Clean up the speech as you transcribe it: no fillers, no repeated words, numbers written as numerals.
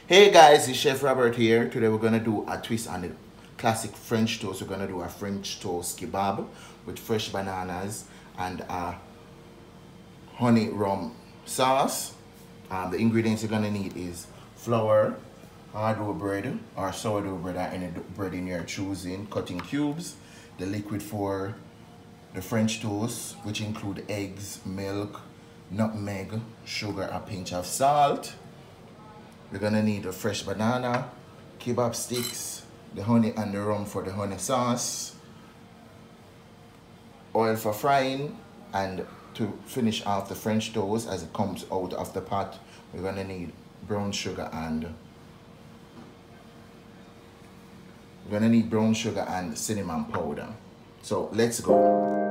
Hey guys, it's Chef Robert here. Today we're gonna do a twist on the classic French toast. We're gonna do a French toast kebab with fresh bananas and a honey rum sauce. The ingredients you're gonna need is flour, hard dough bread or sourdough bread or any bread in your choosing, cutting cubes, the liquid for the French toast, which include eggs, milk, nutmeg, sugar, a pinch of salt. We're gonna need a fresh banana, kebab sticks, the honey and the rum for the honey sauce, oil for frying, and to finish off the French toast as it comes out of the pot, we're gonna need brown sugar and cinnamon powder. So let's go.